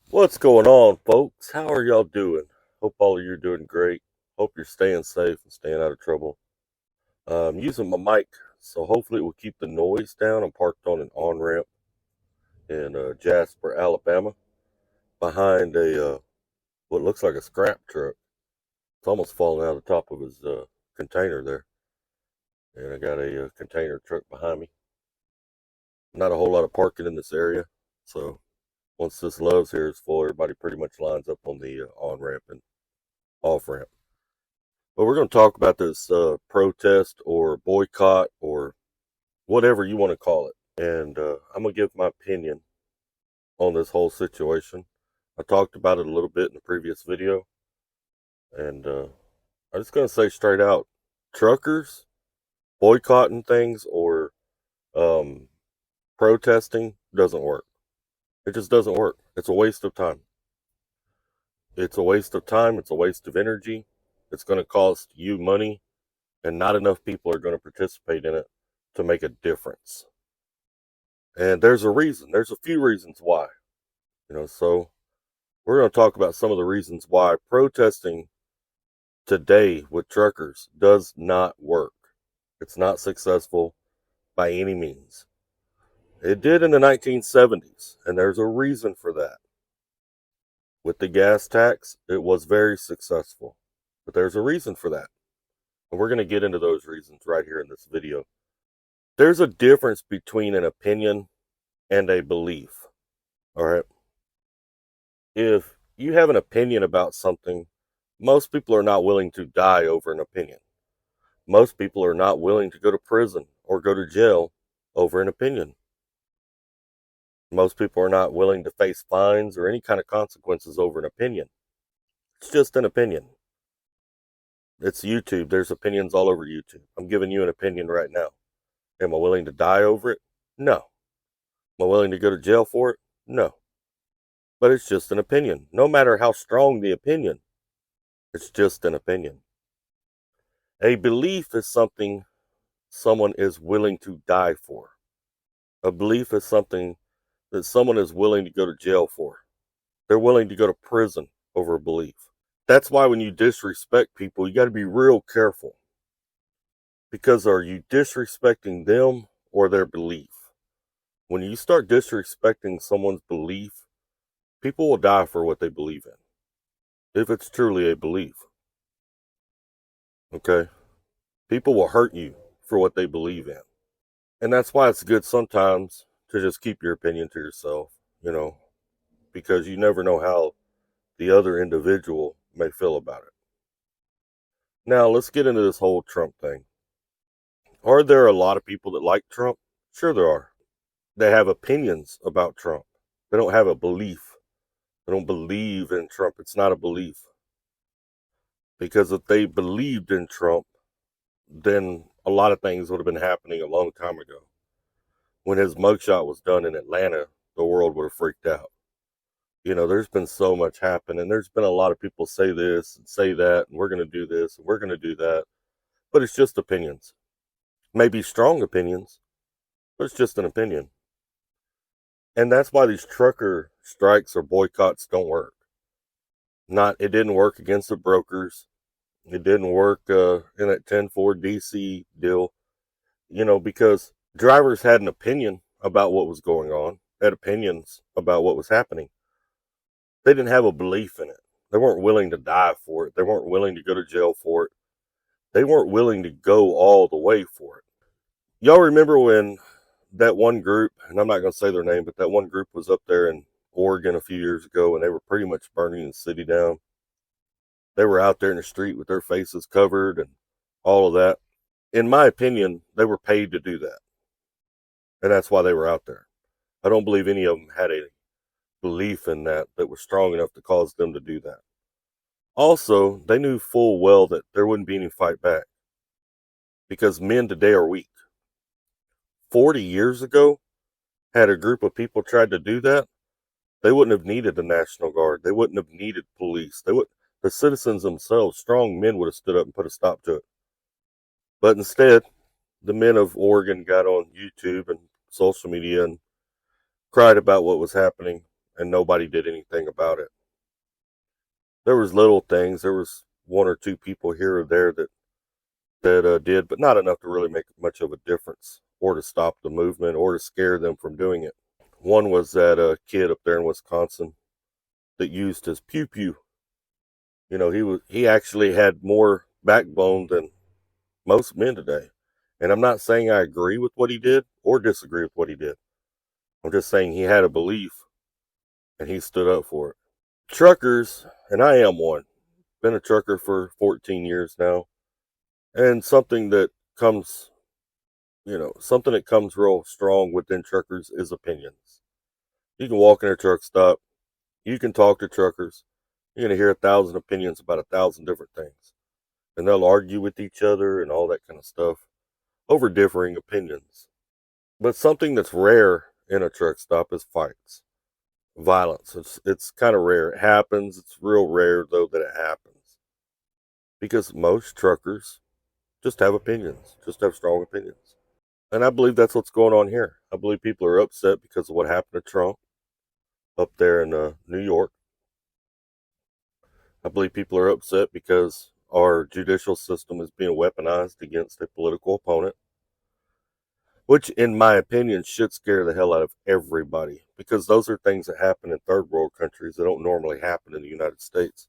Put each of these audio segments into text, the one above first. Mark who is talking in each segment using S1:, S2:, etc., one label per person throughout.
S1: What's going on, folks? How are y'all doing? Hope all of you are doing great. Hope you're staying safe and staying out of trouble. I'm using my mic, so hopefully it will keep the noise down. I'm parked on an on-ramp in Jasper, Alabama, behind a what looks like a scrap truck. It's almost falling out of the top of his container there, and I got a container truck behind me. Not a whole lot of parking in this area, so once this Love's here is full, everybody pretty much lines up on the on-ramp and off-ramp. But we're going to talk about this protest or boycott or whatever you want to call it. And I'm going to give my opinion on this whole situation. I talked about it a little bit in the previous video. And I'm just going to say straight out, truckers boycotting things or protesting doesn't work. It just doesn't work. It's a waste of time. It's a waste of time. It's a waste of energy. It's going to cost you money, and not enough people are going to participate in it to make a difference. And there's a reason. There's a few reasons why. So we're going to talk about some of the reasons why protesting today with truckers does not work. It's not successful by any means. It did in the 1970s, and there's a reason for that. With the gas tax, it was very successful, but there's a reason for that. And we're going to get into those reasons right here in this video. There's a difference between an opinion and a belief. All right. If you have an opinion about something, most people are not willing to die over an opinion. Most people are not willing to go to prison or go to jail over an opinion. Most people are not willing to face fines or any kind of consequences over an opinion. It's just an opinion. It's YouTube. There's opinions all over YouTube. I'm giving you an opinion right now. Am I willing to die over it? No. Am I willing to go to jail for it? No. But it's just an opinion. No matter how strong the opinion, it's just an opinion. A belief is something someone is willing to die for. A belief is something that someone is willing to go to jail for. They're willing to go to prison over a belief. That's why when you disrespect people, you got to be real careful. Because are you disrespecting them or their belief? When you start disrespecting someone's belief, people will die for what they believe in. If it's truly a belief. Okay? People will hurt you for what they believe in. And that's why it's good sometimes to just keep your opinion to yourself, because you never know how the other individual may feel about it. Now, let's get into this whole Trump thing. Are there a lot of people that like Trump? Sure there are. They have opinions about Trump. They don't have a belief. They don't believe in Trump. It's not a belief. Because if they believed in Trump, then a lot of things would have been happening a long time ago. When his mugshot was done in Atlanta, the world would have freaked out. There's been so much happen, and there's been a lot of people say this and say that, and we're going to do this, and we're going to do that. But it's just opinions. Maybe strong opinions, but it's just an opinion. And that's why these trucker strikes or boycotts don't work. It didn't work against the brokers. It didn't work in that 10-4 DC deal, because drivers had an opinion about what was going on, had opinions about what was happening. They didn't have a belief in it. They weren't willing to die for it. They weren't willing to go to jail for it. They weren't willing to go all the way for it. Y'all remember when that one group, and I'm not going to say their name, but that one group was up there in Oregon a few years ago, and they were pretty much burning the city down. They were out there in the street with their faces covered and all of that. In my opinion, they were paid to do that. And that's why they were out there. I don't believe any of them had a belief in that was strong enough to cause them to do that. Also, they knew full well that there wouldn't be any fight back. Because men today are weak. 40 years ago, had a group of people tried to do that, they wouldn't have needed the National Guard. They wouldn't have needed police. The citizens themselves, strong men, would have stood up and put a stop to it. But instead, the men of Oregon got on YouTube and social media and cried about what was happening and nobody did anything about it. There was little things. There was one or two people here or there that did, but not enough to really make much of a difference or to stop the movement or to scare them from doing it. One was that kid up there in Wisconsin that used his pew pew. He actually had more backbone than most men today. And I'm not saying I agree with what he did or disagree with what he did. I'm just saying he had a belief and he stood up for it. Truckers, and I am one, been a trucker for 14 years now, and something that comes real strong within truckers is opinions. You can walk in a truck stop, you can talk to truckers, you're going to hear 1,000 opinions about 1,000 different things. And they'll argue with each other and all that kind of stuff over differing opinions. But something that's rare in a truck stop is fights, violence. It's kind of rare. It happens. It's real rare, though, that it happens. Because most truckers just have opinions, just have strong opinions. And I believe that's what's going on here. I believe people are upset because of what happened to Trump up there in New York. I believe people are upset because our judicial system is being weaponized against a political opponent, which, in my opinion, should scare the hell out of everybody, because those are things that happen in third world countries that don't normally happen in the United States.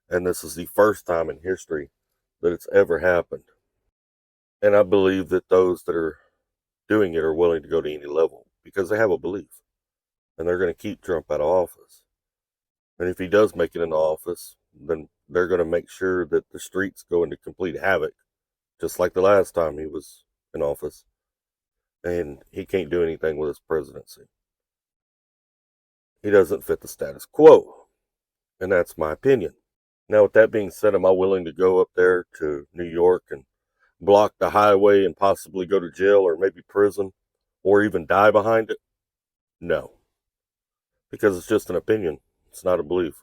S1: And this is the first time in history that it's ever happened. And I believe that those that are doing it are willing to go to any level because they have a belief and they're going to keep Trump out of office. And if he does make it into office, then they're going to make sure that the streets go into complete havoc, just like the last time he was in office. And he can't do anything with his presidency. He doesn't fit the status quo. And that's my opinion. Now, with that being said, am I willing to go up there to New York and block the highway and possibly go to jail or maybe prison or even die behind it? No. Because it's just an opinion. It's not a belief.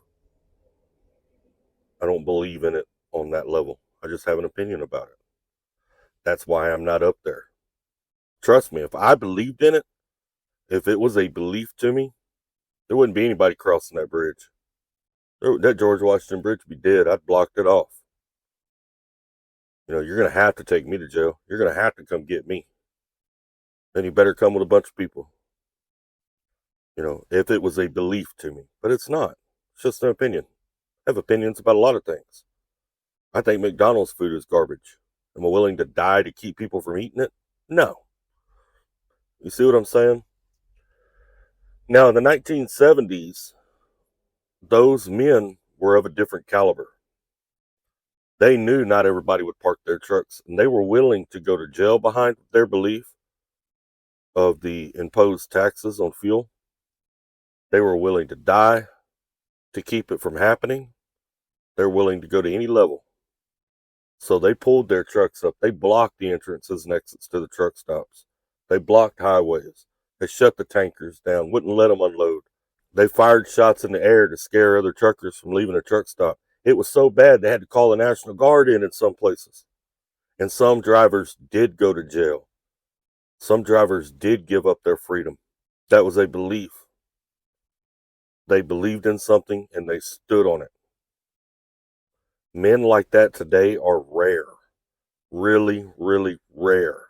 S1: I don't believe in it on that level. I just have an opinion about it. That's why I'm not up there. Trust me, if I believed in it, if it was a belief to me, there wouldn't be anybody crossing that bridge. That George Washington Bridge would be dead. I'd blocked it off. You're going to have to take me to jail. You're going to have to come get me. Then you better come with a bunch of people. If it was a belief to me. But it's not. It's just an opinion. I have opinions about a lot of things. I think McDonald's food is garbage. Am I willing to die to keep people from eating it? No. You see what I'm saying? Now, in the 1970s, those men were of a different caliber. They knew not everybody would park their trucks, and they were willing to go to jail behind their belief of the imposed taxes on fuel. They were willing to die to keep it from happening. They're willing to go to any level. So they pulled their trucks up. They blocked the entrances and exits to the truck stops. They blocked highways. They shut the tankers down, wouldn't let them unload. They fired shots in the air to scare other truckers from leaving a truck stop. It was so bad they had to call the National Guard in some places. And some drivers did go to jail. Some drivers did give up their freedom. That was a belief. They believed in something and they stood on it. Men like that today are rare. Really, really rare.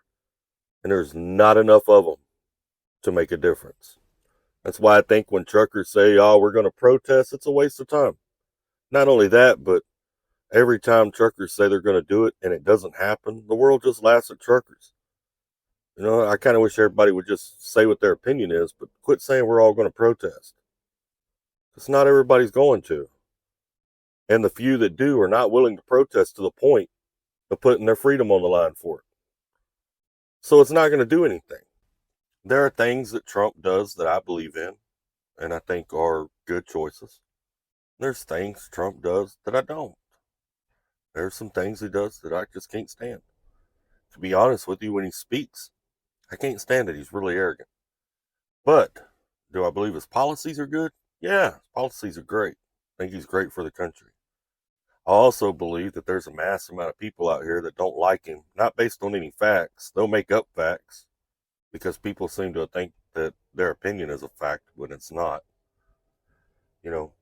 S1: And there's not enough of them to make a difference. That's why I think when truckers say, oh, we're going to protest, it's a waste of time. Not only that, but every time truckers say they're going to do it and it doesn't happen, the world just laughs at truckers. I kind of wish everybody would just say what their opinion is, but quit saying we're all going to protest. Because not everybody's going to. And the few that do are not willing to protest to the point of putting their freedom on the line for it. So it's not going to do anything. There are things that Trump does that I believe in and I think are good choices. There's things Trump does that I don't. There's some things he does that I just can't stand. To be honest with you, when he speaks, I can't stand it. He's really arrogant. But do I believe his policies are good? Yeah, his policies are great. I think he's great for the country. I also believe that there's a massive amount of people out here that don't like him, not based on any facts. They'll make up facts because people seem to think that their opinion is a fact when it's not. You know,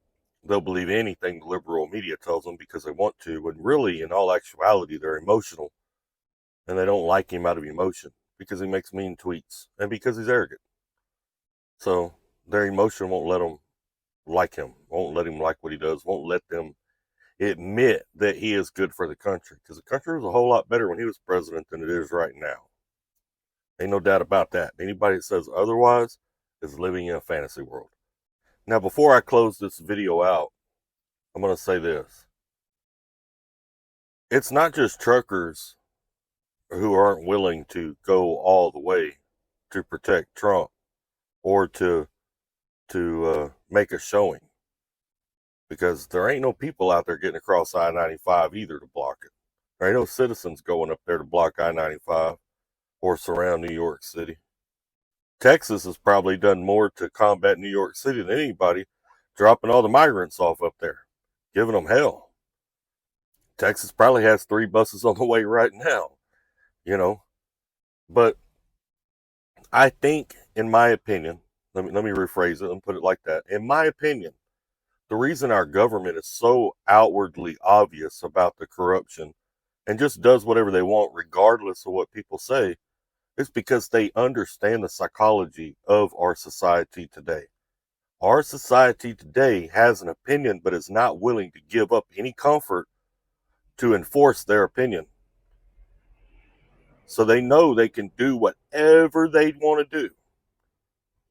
S1: they'll believe anything the liberal media tells them because they want to, when really, in all actuality, they're emotional and they don't like him out of emotion because he makes mean tweets and because he's arrogant. So their emotion won't let them like him, won't let him like what he does, won't let them admit that he is good for the country, because the country was a whole lot better when he was president than it is right now. Ain't no doubt about that. Anybody that says otherwise is living in a fantasy world. Now, before I close this video out, I'm going to say this. It's not just truckers who aren't willing to go all the way to protect Trump or to make a showing, because there ain't no people out there getting across I-95 either to block it. There ain't no citizens going up there to block I-95 or surround New York City. Texas has probably done more to combat New York City than anybody, dropping all the migrants off up there, giving them hell. Texas probably has 3 buses on the way right now, you know. But I think, in my opinion, let me rephrase it and put it like that. In my opinion, the reason our government is so outwardly obvious about the corruption and just does whatever they want regardless of what people say is because they understand the psychology of our society today. Our society today has an opinion but is not willing to give up any comfort to enforce their opinion. So they know they can do whatever they want to do,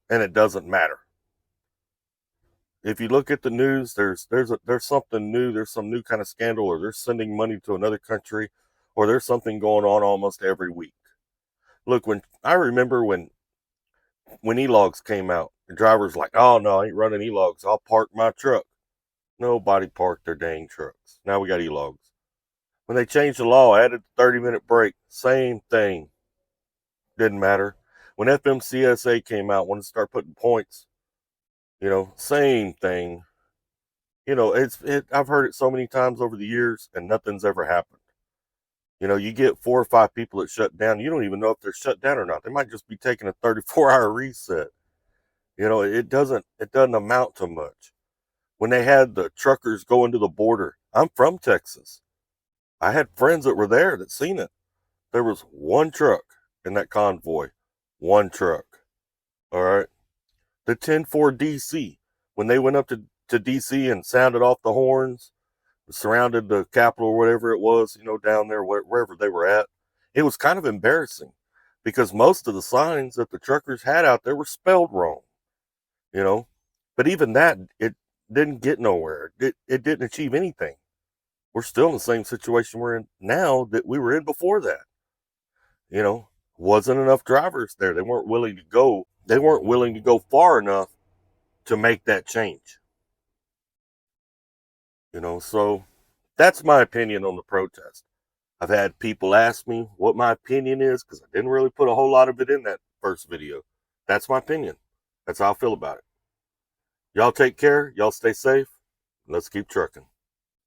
S1: and it doesn't matter. If you look at the news, there's something new, there's some new kind of scandal, or they're sending money to another country, or there's something going on almost every week. Look, I remember when e-logs came out, the drivers like, oh no, I ain't running e-logs, I'll park my truck. Nobody parked their dang trucks. Now we got e-logs. When they changed the law, added the 30-minute break, same thing. Didn't matter. When FMCSA came out, wanted to start putting points, same thing. I've heard it so many times over the years, and nothing's ever happened. You get 4 or 5 people that shut down. You don't even know if they're shut down or not. They might just be taking a 34-hour reset. It doesn't amount to much. When they had the truckers going to the border, I'm from Texas. I had friends that were there that seen it. There was one truck in that convoy. One truck. All right. The 10-4 DC, when they went up to DC and sounded off the horns, surrounded the Capitol or whatever it was, down there, wherever they were at, it was kind of embarrassing because most of the signs that the truckers had out there were spelled wrong, But even that, it didn't get nowhere. It didn't achieve anything. We're still in the same situation we're in now that we were in before that. Wasn't enough drivers there. They weren't willing to go. They weren't willing to go far enough to make that change. So that's my opinion on the protest. I've had people ask me what my opinion is because I didn't really put a whole lot of it in that first video. That's my opinion. That's how I feel about it. Y'all take care. Y'all stay safe. Let's keep trucking.